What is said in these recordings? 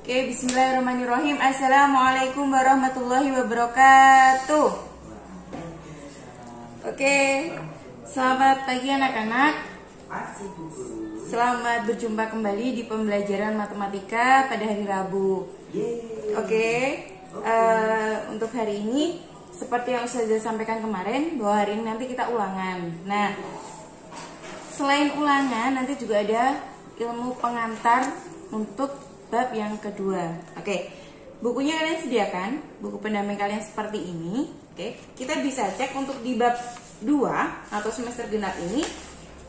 Oke, bismillahirrahmanirrahim. Assalamualaikum warahmatullahi wabarakatuh. Oke, selamat pagi anak-anak. Selamat berjumpa kembali di pembelajaran matematika pada hari Rabu. Oke, untuk hari ini seperti yang Ustazah sampaikan kemarin, bahwa hari ini nanti kita ulangan. Nah, selain ulangan, nanti juga ada ilmu pengantar untuk bab yang kedua. Oke, bukunya kalian sediakan, buku pendamping kalian seperti ini. Oke, kita bisa cek untuk di bab 2 atau semester genap ini.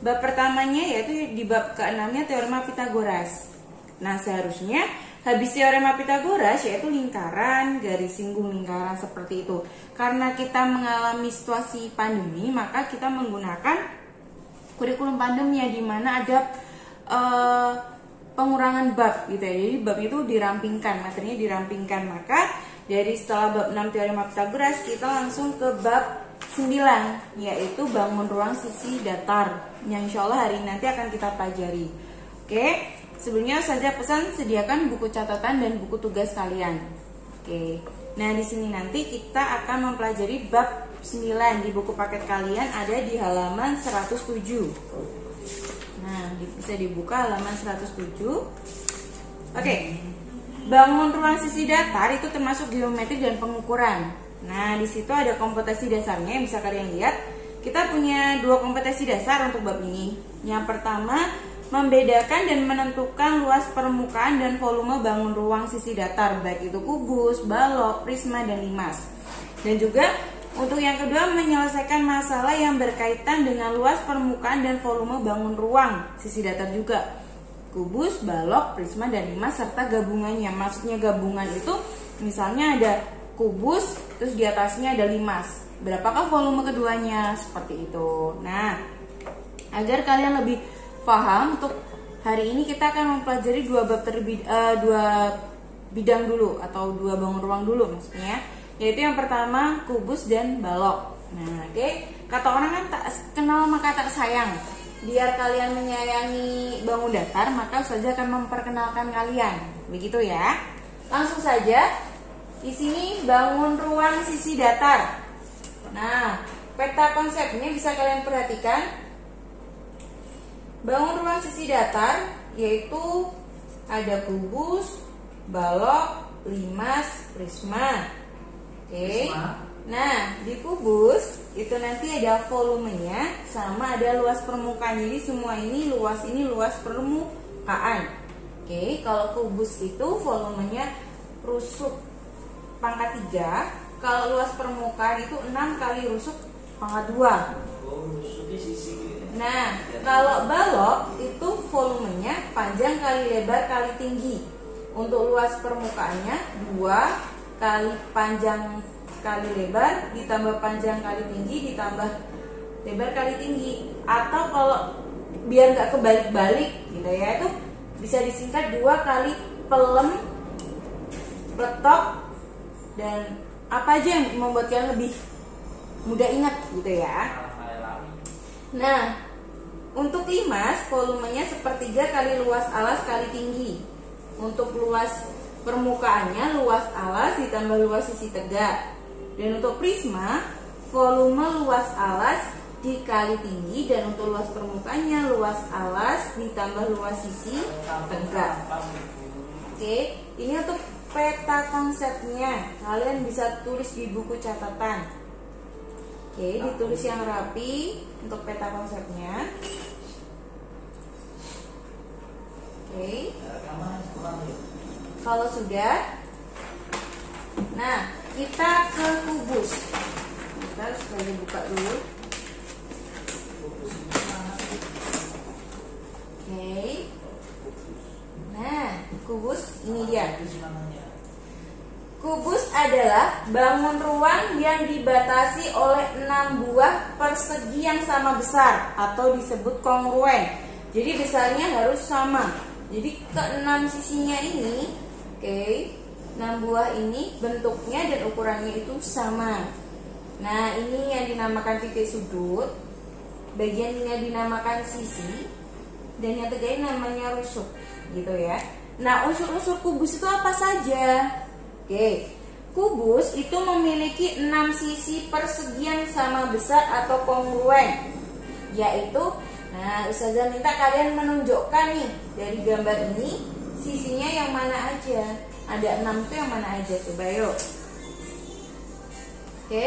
Bab pertamanya yaitu di bab ke-6-nya teorema Pitagoras. Nah, seharusnya habis teorema Pitagoras yaitu lingkaran, garis singgung lingkaran seperti itu. Karena kita mengalami situasi pandemi, maka kita menggunakan kurikulum pandemi di mana ada pengurangan bab gitu ya. Jadi bab itu dirampingkan, materinya dirampingkan. Maka dari setelah bab 6 teorema Pitagoras kita langsung ke bab 9 yaitu bangun ruang sisi datar yang insya Allah hari ini nanti akan kita pelajari. Oke, sebelumnya saja pesan sediakan buku catatan dan buku tugas kalian. Oke, nah di sini nanti kita akan mempelajari bab 9 di buku paket kalian ada di halaman 107. Nah, bisa dibuka halaman 107. Oke. Bangun ruang sisi datar itu termasuk geometri dan pengukuran. Nah, di situ ada kompetensi dasarnya yang bisa kalian lihat. Kita punya 2 kompetensi dasar untuk bab ini. Yang pertama, membedakan dan menentukan luas permukaan dan volume bangun ruang sisi datar, baik itu kubus, balok, prisma, dan limas. Dan juga untuk yang kedua, menyelesaikan masalah yang berkaitan dengan luas permukaan dan volume bangun ruang sisi datar juga. Kubus, balok, prisma, dan limas serta gabungannya. Maksudnya gabungan itu misalnya ada kubus, terus di atasnya ada limas. Berapakah volume keduanya? Seperti itu. Nah, agar kalian lebih paham, untuk hari ini kita akan mempelajari 2 bidang dulu atau 2 bangun ruang dulu maksudnya. Yaitu yang pertama kubus dan balok. Nah, oke. Kata orang kan tak kenal maka tak sayang. Biar kalian menyayangi bangun datar, maka Ustazah akan memperkenalkan kalian. Begitu ya. Langsung saja. Di sini bangun ruang sisi datar. Nah, peta konsepnya bisa kalian perhatikan. Bangun ruang sisi datar yaitu ada kubus, balok, limas, prisma. Oke. Nah, di kubus itu nanti ada volumenya sama ada luas permukaan. Jadi semua ini luas permukaan. Oke, kalau kubus itu volumenya rusuk pangkat 3. Kalau luas permukaan itu 6 kali rusuk pangkat 2. Nah, kalau balok itu volumenya panjang kali lebar kali tinggi. Untuk luas permukaannya 2 kali panjang kali lebar ditambah panjang kali tinggi ditambah lebar kali tinggi, atau kalau biar nggak kebalik-balik gitu ya, itu bisa disingkat 2 kali pelem, peletok, dan apa aja yang membuat kalian lebih mudah ingat gitu ya. Nah, untuk limas volumenya 1/3 kali luas alas kali tinggi. Untuk luas permukaannya luas alas ditambah luas sisi tegak. Dan untuk prisma, volume luas alas dikali tinggi, dan untuk luas permukaannya luas alas ditambah luas sisi tegak. Oke, ini untuk peta konsepnya. Kalian bisa tulis di buku catatan. Oke, ditulis yang rapi untuk peta konsepnya. Oke. Kalau sudah, nah kita ke kubus. Kita harus buka dulu. Oke. Nah, kubus ini dia. Kubus adalah bangun ruang yang dibatasi oleh 6 buah persegi yang sama besar atau disebut kongruen. Jadi besarnya harus sama. Jadi ke-6 sisinya ini, oke, 6 buah ini bentuknya dan ukurannya itu sama. Nah, ini yang dinamakan titik sudut, bagian ini yang dinamakan sisi, dan yang tegak ini namanya rusuk, gitu ya. Nah, unsur-unsur kubus itu apa saja? Oke, kubus itu memiliki 6 sisi persegian sama besar atau kongruen, yaitu, nah Ustazah minta kalian menunjukkan nih dari gambar ini sisinya yang mana aja. Ada 6 itu yang mana aja, coba yuk. Oke,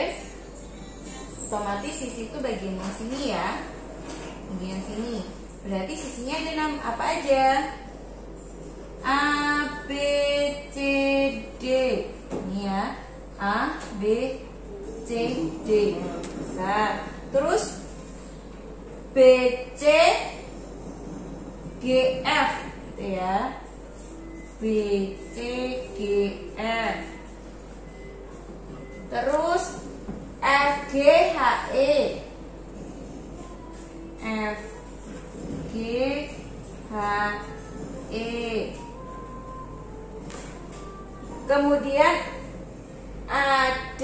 otomatis sisi itu bagian yang sini ya, bagian sini. Berarti sisinya ada 6 apa aja? A, B, C, D. Ini ya, A, B, C, D. Besar. Terus B, C, G, F gitu ya. B, C, G, F. Terus F, G, H, E. F, G, H, E. Kemudian A, D,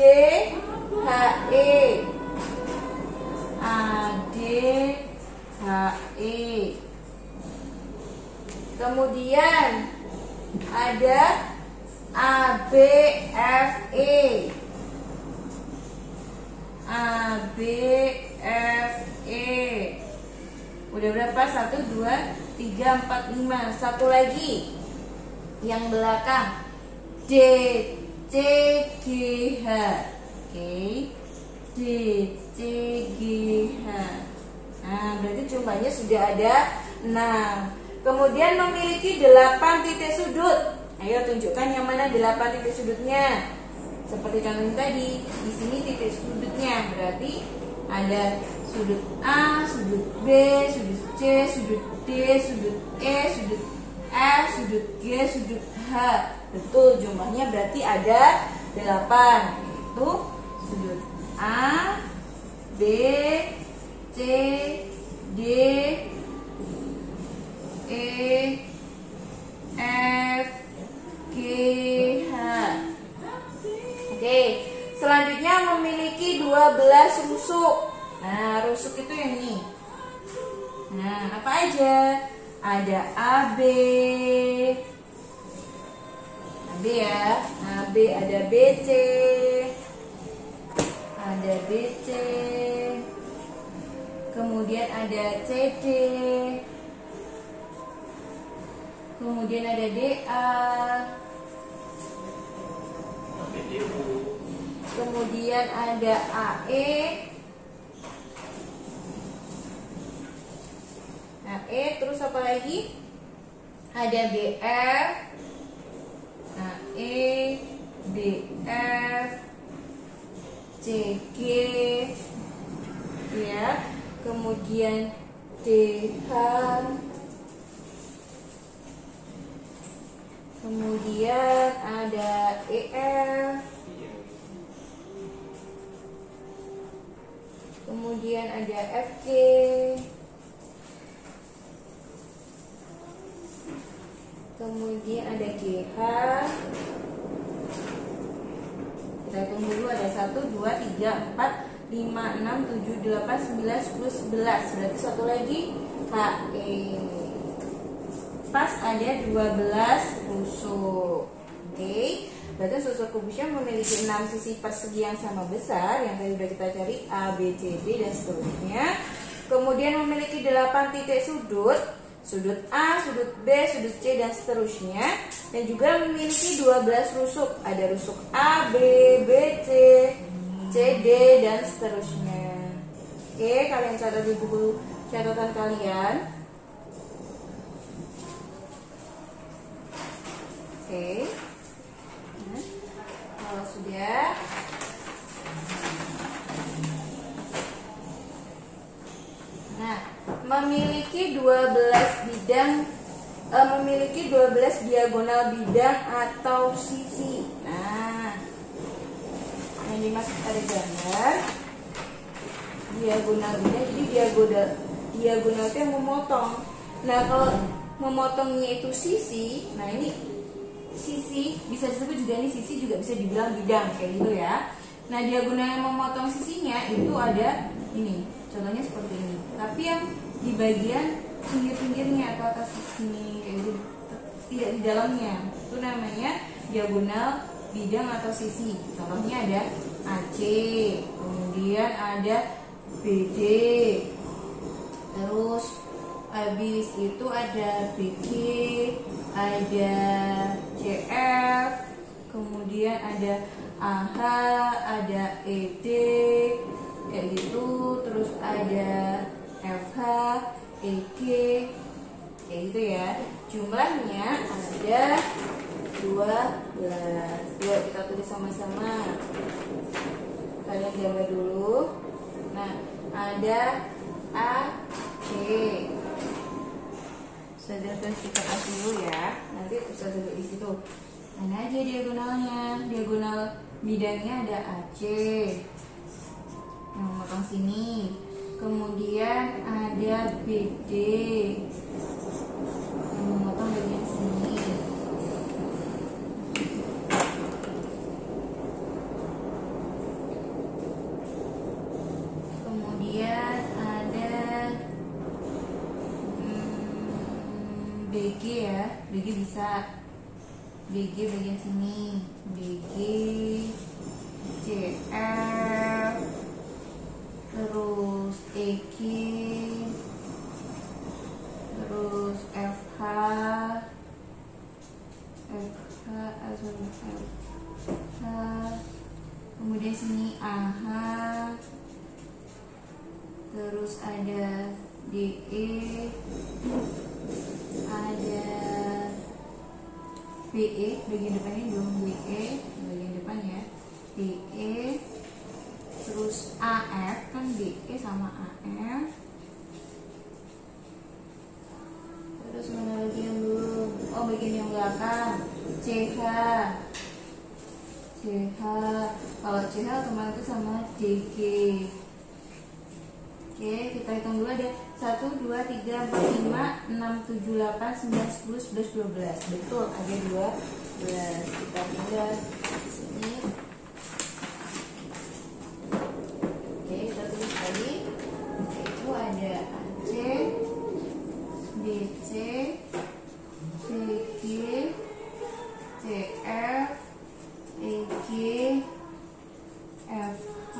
H, E. A, D, H, E. Kemudian ada A, B, F, E. A, B, F, E. Udah berapa? 1, 2, 3, 4, 5. Satu lagi yang belakang, D, C, G, H. Oke, D, C, G, H. Nah, berarti jumlahnya sudah ada 6. Kemudian memiliki 8 titik sudut. Ayo tunjukkan yang mana 8 titik sudutnya. Seperti contoh tadi, di sini titik sudutnya berarti ada sudut A, sudut B, sudut C, sudut D, sudut E, sudut F, sudut G, sudut H. Betul, jumlahnya berarti ada 8. Yaitu sudut A, B, C, D, E, F, G, H. Oke, selanjutnya memiliki 12 rusuk. Nah, rusuk itu yang ini. Nah, apa aja? Ada AB. AB ya. AB, ada BC. Ada BC. Kemudian ada CD. Kemudian ada DA. Kemudian ada AE. AE, terus apa lagi? Ada BF. AE, BF, CG, ya. Kemudian DH. Kemudian ada EF. Kemudian ada FG. Kemudian ada GH. Kita hitung dulu, ada 1, 2, 3, 4, 5, 6, 7, 8, 9, 10, 11. Berarti satu lagi HE. Pas ada 12 rusuk. Oke. Berarti unsur kubusnya memiliki 6 sisi persegi yang sama besar, yang tadi sudah kita cari A, B, C, D dan seterusnya. Kemudian memiliki 8 titik sudut, sudut A, sudut B, sudut C dan seterusnya. Dan juga memiliki 12 rusuk, ada rusuk A, B, B, C, C, D dan seterusnya. Oke, kalian catat di buku catatan kalian. Oke. Kalau sudah, nah, memiliki 12 bidang, memiliki 12 diagonal bidang atau sisi. Nah, yang dimaksud pada gambar diagonal bidang, jadi diagonal itu yang memotong. Nah, kalau memotongnya itu sisi, nah ini sisi bisa disebut juga, ini sisi juga bisa dibilang bidang kayak gitu ya. Nah, diagonal yang memotong sisinya itu ada ini, contohnya seperti ini. Tapi yang di bagian pinggir-pinggirnya atau atas sini kayak gitu, tidak di dalamnya. Itu namanya diagonal bidang atau sisi. Contohnya ada AC, kemudian ada BD, terus habis itu ada BG, ada CF, kemudian ada AH, ada ED, kayak gitu, terus ada FH, EG, kayak gitu ya. Jumlahnya ada 12. Yuk kita tulis sama-sama. Kalian jaga dulu. Nah, ada AC. Ustazah tulis kita kasih dulu ya. Nanti Ustazah di situ. Mana aja diagonalnya? Diagonal bidangnya ada AC. Yang memotong sini. Kemudian ada BD. Yang memotong bagian sini. BG ya, BG bisa, BG bagian sini, BG, CF, terus EG, terus FH, kemudian sini AH, terus ada DE, ada BE, bagian depannya dong, BE, bagian depan ya, BE, terus AF, kan BE sama AF, terus mana lagi yang belum? Oh, bagian yang belakang, CH, kalau CH otomatis sama JG. Oke, kita hitung dulu ada 1, 2, 3, 4, 5, 6, 7, 8, 9, 10, 11, 12. Betul, ada 12. Kita tinggal di sini. Oke, kita tulis tadi. Itu ada AC, BC, CG, CF, EG, FH,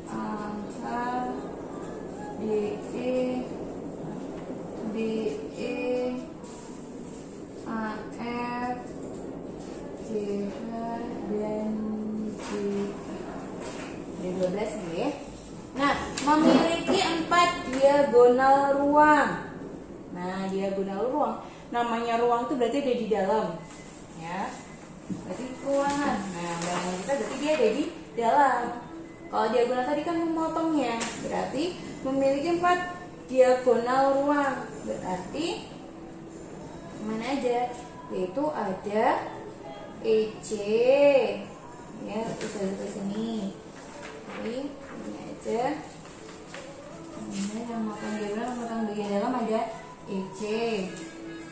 AH, DE, BE, AF, CH, dan JK. Ada 12 nih ya. Nah, memiliki 4 diagonal ruang. Nah, diagonal ruang, namanya ruang itu berarti ada di dalam, ya. Berarti ruangan. Nah, bangunan kita berarti dia ada di dalam. Kalau diagonal tadi kan memotongnya, berarti memiliki 4 diagonal ruang. Berarti mana aja? Yaitu ada EC, ya, bisa di sini. Ini aja. Ini yang memotong diagonal, memotong bagian dalam ada EC.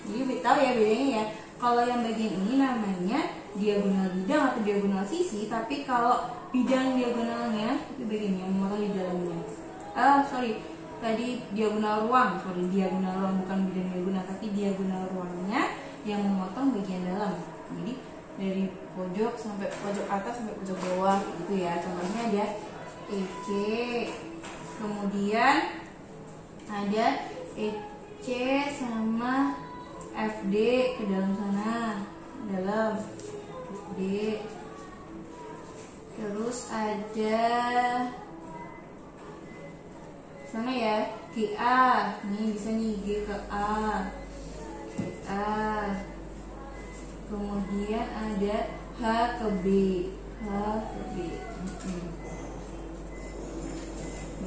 Jadi tahu ya bedanya ya. Kalau yang bagian ini namanya diagonal bidang atau diagonal sisi, tapi kalau bidang diagonalnya itu bagian yang memotong di dalamnya. Tadi diagonal ruang, diagonal ruang bukan bidang diagonal, tapi diagonal ruangnya yang memotong bagian dalam. Jadi dari pojok sampai pojok atas sampai pojok bawah gitu ya. Contohnya ada EC, kemudian ada EC sama FD ke dalam sana, dalam FD. Terus ada sana ya, GA, nih bisa nih G ke A, GA. Kemudian ada H ke B, H ke B.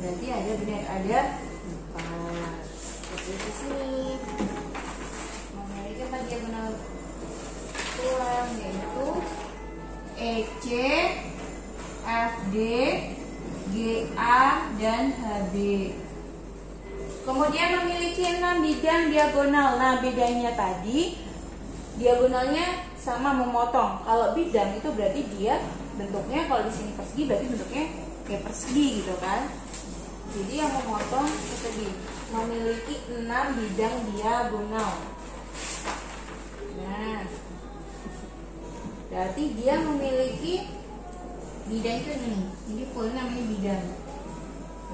Berarti ada benar ada 4. Seperti di sini. Memiliki 4 diagonal ruang, yaitu EC, FD, GA, dan HB. Kemudian memiliki 6 bidang diagonal. Nah, bedanya tadi diagonalnya sama memotong. Kalau bidang itu berarti dia bentuknya, kalau di sini persegi berarti bentuknya kayak persegi gitu kan. Jadi yang memotong persegi. Memiliki 6 bidang diagonal. Berarti dia memiliki bidang itu nih. Jadi full namanya bidang.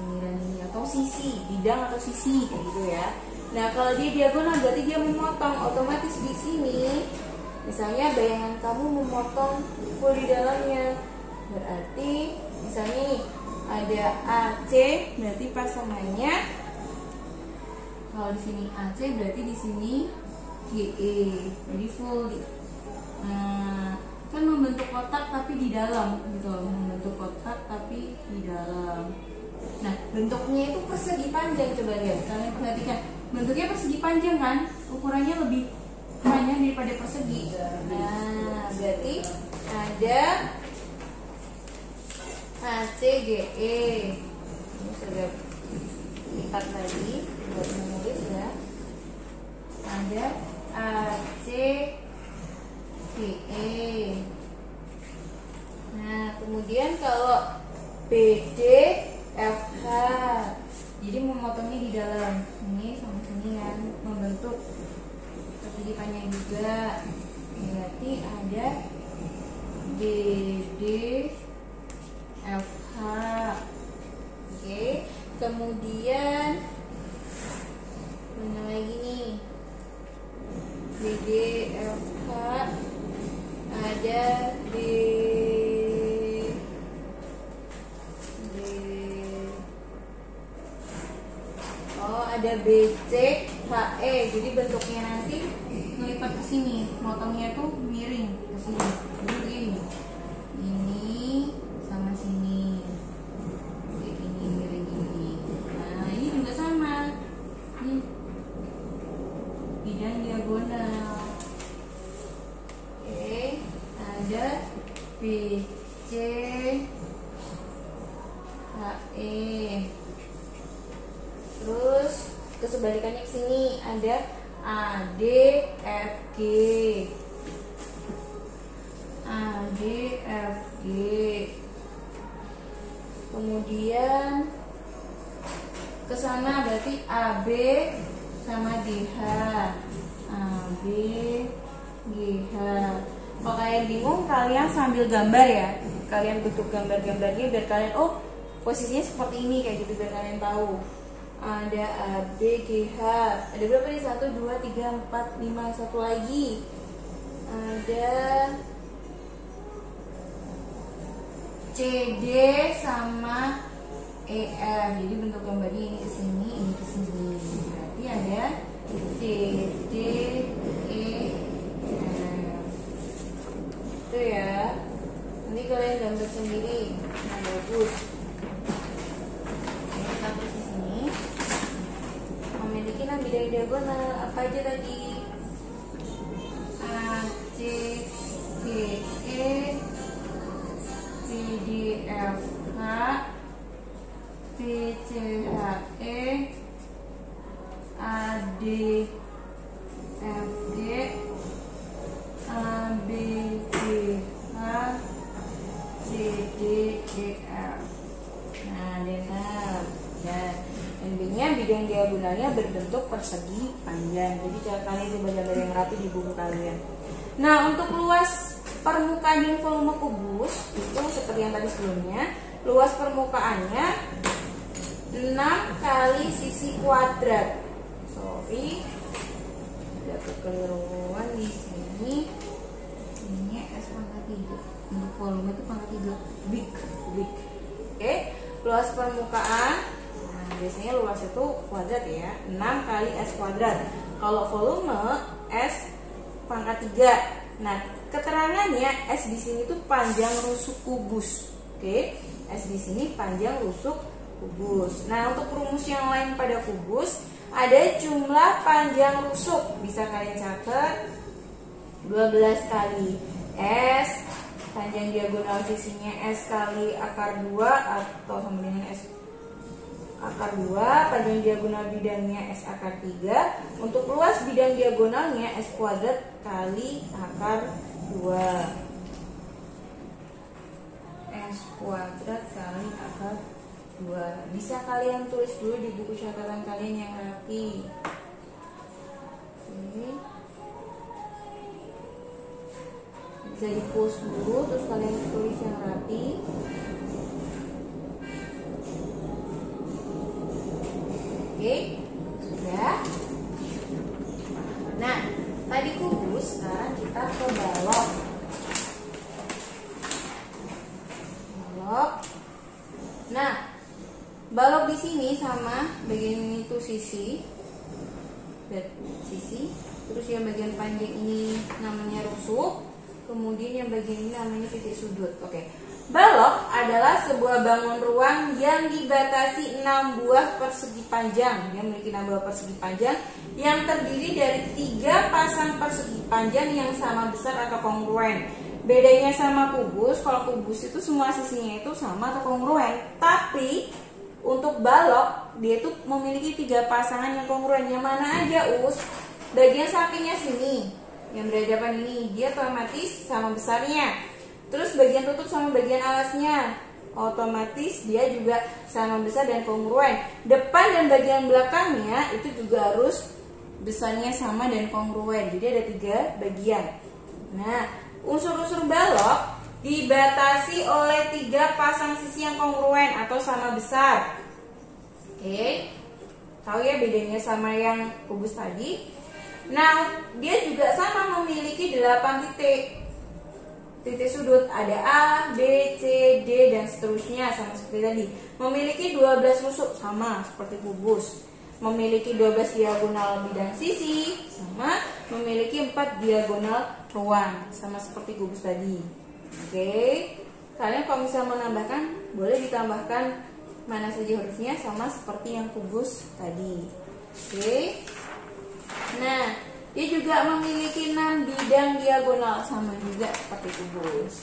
Ini atau sisi, bidang atau sisi kayak gitu ya. Nah, kalau dia diagonal berarti dia memotong. Otomatis di sini misalnya bayangan kamu memotong full di dalamnya. Berarti misalnya nih ada AC, berarti pasangannya kalau di sini AC berarti di sini GE. Jadi full. Nah, kan membentuk kotak tapi di dalam gitu loh. Membentuk kotak tapi di dalam. Nah, bentuknya itu persegi panjang, coba lihat. Kalian perhatikan. Bentuknya persegi panjang kan? Ukurannya lebih panjang daripada persegi. Nah, berarti ada ACGE. Ini sudah lipat lagi buat menulis ya. Ada ACGE. Nah, kemudian kalau BD FH, jadi memotongnya di dalam ini sama sini kan, membentuk persegi panjang juga. Berarti ada BD FH. Oke, kemudian mana lagi nih? BD FH ada ada BCHE. Jadi bentuknya nanti ngelipat ke sini, motongnya tuh miring ke sini. Jadi begini. Ini sama sini. Kayak ini miring ini. Nah, ini juga sama. Ini bidang diagonal. Oke, ada BCHE. Terus kesebalikannya ke sini ada ADFG. ADFG. Kemudian ke sana berarti AB sama DH. AB GH. Kalau kalian bingung, kalian sambil gambar ya. Kalian bentuk gambar-gambarnya biar kalian posisinya seperti ini kayak gitu biar kalian tahu. Ada ABGH. Ada berapa nih? 1, 2, 3, 4, 5. Satu lagi. Ada CD sama EF. Jadi bentuk gambarnya ini ke sini, ini ke sini. Berarti ada CD, EF. Itu ya. Nanti kalian gambar sendiri. Nah, bagus. Bidang diagonal apa aja tadi? AC, GE, BDFH, BCHE, ADFG, ABGH, CDEF. Nah, dan intinya bidang diagonalnya berbentuk persegi panjang. Jadi cara kalian coba gambar yang rapi di buku kalian. Nah, untuk luas permukaan dan volume kubus itu seperti yang tadi sebelumnya. Luas permukaannya 6 kali sisi kuadrat. Sorry, ada kekeliruan di sini. Ini S pangkat 3. Untuk volume itu pangkat 3 kubik. Oke, luas permukaan. Biasanya luas itu kuadrat ya, 6 kali S kuadrat. Kalau volume S pangkat 3. Nah, keterangannya S di sini tuh panjang rusuk kubus. Oke, S di sini panjang rusuk kubus. Nah, untuk rumus yang lain pada kubus ada jumlah panjang rusuk. Bisa kalian catat 12 kali S, panjang diagonal sisinya S kali akar 2 atau sama dengan S akar 2, panjang diagonal bidangnya S akar 3. Untuk luas bidang diagonalnya S kuadrat kali akar 2. S kuadrat kali akar 2. Bisa kalian tulis dulu di buku catatan kalian yang rapi. Oke. Bisa di pause dulu, terus kalian tulis yang rapi. Oke, sudah. Nah, tadi kubus, sekarang kita ke balok. Balok. Nah, balok di sini sama bagian ini tuh sisi, terus yang bagian panjang ini namanya rusuk, kemudian yang bagian ini namanya titik sudut. Oke. Balok adalah sebuah bangun ruang yang dibatasi 6 buah persegi panjang. Dia memiliki 6 buah persegi panjang yang terdiri dari 3 pasang persegi panjang yang sama besar atau kongruen. Bedanya sama kubus, kalau kubus itu semua sisinya itu sama atau kongruen. Tapi untuk balok dia itu memiliki 3 pasangan yang kongruen. Yang mana aja, Us? Bagian sampingnya sini, yang berhadapan ini, dia otomatis sama besarnya. Terus bagian tutup sama bagian alasnya, otomatis dia juga sama besar dan kongruen. Depan dan bagian belakangnya itu juga harus besarnya sama dan kongruen. Jadi ada 3 bagian. Nah, unsur-unsur balok dibatasi oleh 3 pasang sisi yang kongruen atau sama besar. Oke, tahu ya bedanya sama yang kubus tadi. Nah, dia juga sama memiliki 8 titik sudut, ada A, B, C, D, dan seterusnya, sama seperti tadi. Memiliki 12 rusuk, sama seperti kubus. Memiliki 12 diagonal bidang sisi, sama. Memiliki 4 diagonal ruang, sama seperti kubus tadi. Oke, kalian kalau misalnya menambahkan, boleh ditambahkan mana saja hurufnya, sama seperti yang kubus tadi. Oke. Nah, dia juga memiliki 6 bidang diagonal, sama juga seperti kubus.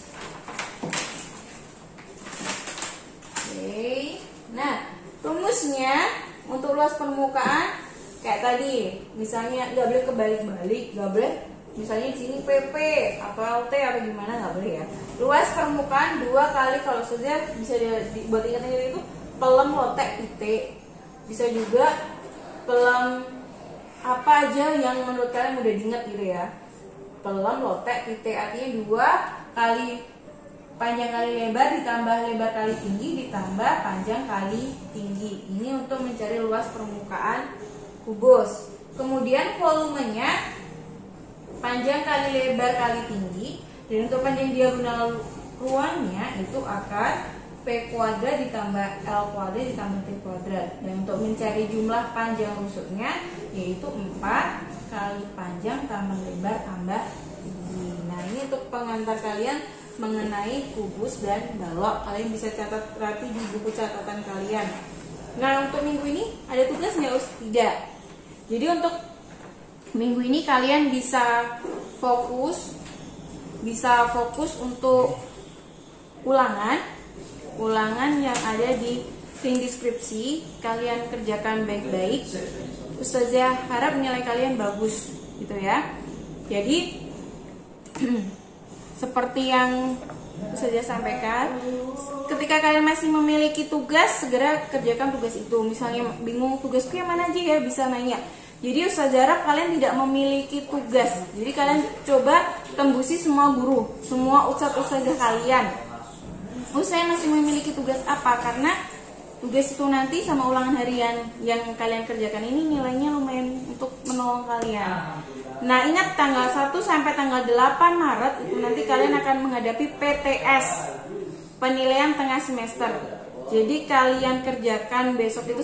Oke. Nah, rumusnya untuk luas permukaan kayak tadi, misalnya nggak boleh kebalik-balik, nggak boleh misalnya di sini PP atau LT atau gimana, nggak boleh ya. Luas permukaan 2 kali, kalau saja bisa dibuat ingat-ingat itu pelem lotek titik. Bisa juga pelem apa aja yang menurut kalian mudah diingat gitu ya. Pelem lotek titik, artinya 2 kali panjang kali lebar ditambah lebar kali tinggi ditambah panjang kali tinggi. Ini untuk mencari luas permukaan kubus. Kemudian volumenya panjang kali lebar kali tinggi, dan untuk panjang diagonal ruangnya itu akan P kuadrat ditambah L kuadrat ditambah T kuadrat. Dan untuk mencari jumlah panjang rusuknya yaitu 4 kali panjang tambah lebar tambah tinggi. Nah, ini untuk pengantar kalian mengenai kubus dan balok. Kalian bisa catat rapi di buku catatan kalian. Nah, untuk minggu ini ada tugas nggak, Us? Tidak. Jadi untuk minggu ini kalian bisa fokus untuk ulangan yang ada di link deskripsi. Kalian kerjakan baik-baik. Ustazah harap nilai kalian bagus gitu ya. Jadi seperti yang Ustazah sampaikan, ketika kalian masih memiliki tugas, segera kerjakan tugas itu. Misalnya bingung tugasku yang mana aja ya, bisa nanya. Jadi Ustazah harap kalian tidak memiliki tugas. Jadi kalian coba tembusi semua guru, semua ustazah kalian. Saya masih memiliki tugas apa? Karena tugas itu nanti sama ulangan harian yang kalian kerjakan ini nilainya lumayan untuk menolong kalian. Nah, ingat tanggal 1 sampai tanggal 8 Maret itu nanti kalian akan menghadapi PTS, penilaian tengah semester. Jadi kalian kerjakan besok itu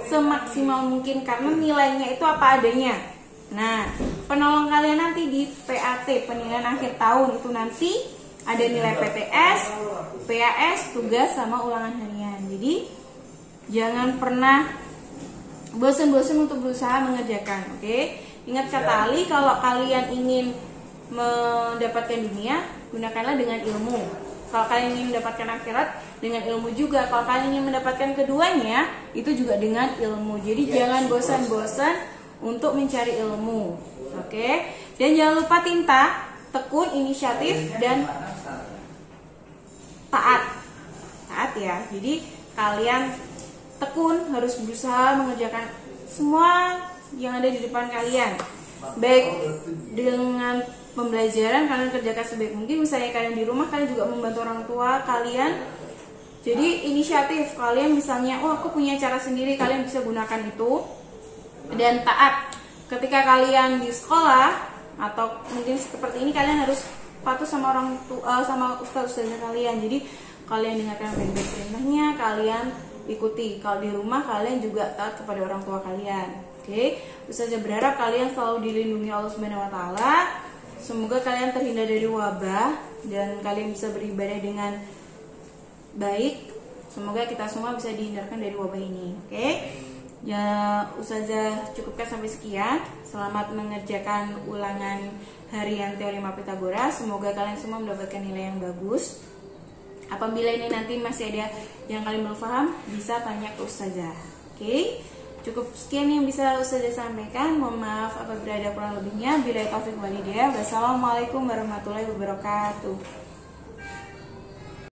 semaksimal mungkin karena nilainya itu apa adanya. Nah, penolong kalian nanti di PAT, penilaian akhir tahun, itu nanti ada nilai PTS, PAS, tugas sama ulangan harian. Jadi jangan pernah bosan-bosan untuk berusaha mengerjakan, oke? Ingat kata Ali, kalau kalian ingin mendapatkan dunia, gunakanlah dengan ilmu. Kalau kalian ingin mendapatkan akhirat, dengan ilmu juga. Kalau kalian ingin mendapatkan keduanya, itu juga dengan ilmu. Jadi jangan bosan-bosan untuk mencari ilmu, oke? Dan jangan lupa tinta, tekun, inisiatif, dan taat ya. Jadi kalian tekun, harus berusaha mengerjakan semua yang ada di depan kalian. baik dengan pembelajaran kalian kerjakan sebaik mungkin. Misalnya kalian di rumah, kalian juga membantu orang tua kalian. Jadi inisiatif kalian, misalnya oh aku punya cara sendiri, kalian bisa gunakan itu. Dan taat ketika kalian di sekolah atau mungkin seperti ini, kalian harus patuh sama orang tua, sama ustaz-ustaznya kalian. Jadi kalian dengarkan baik-baik perintahnya, kalian ikuti. Kalau di rumah kalian juga taat kepada orang tua kalian. Oke, Ustazah berharap kalian selalu dilindungi Allah Subhanahu wa taala. Semoga kalian terhindar dari wabah dan kalian bisa beribadah dengan baik. Semoga kita semua bisa dihindarkan dari wabah ini. Oke. Ya, Ustazah cukupkan sampai sekian. Selamat mengerjakan ulangan harian teorema Pythagoras. Semoga kalian semua mendapatkan nilai yang bagus. Apabila ini nanti masih ada yang kalian belum paham, bisa tanya ke Ustazah. Oke. Cukup sekian yang bisa Ustazah sampaikan. Mohon maaf apabila ada kurang lebihnya. Billahi taufiq wal hidayah. Wassalamualaikum warahmatullahi wabarakatuh.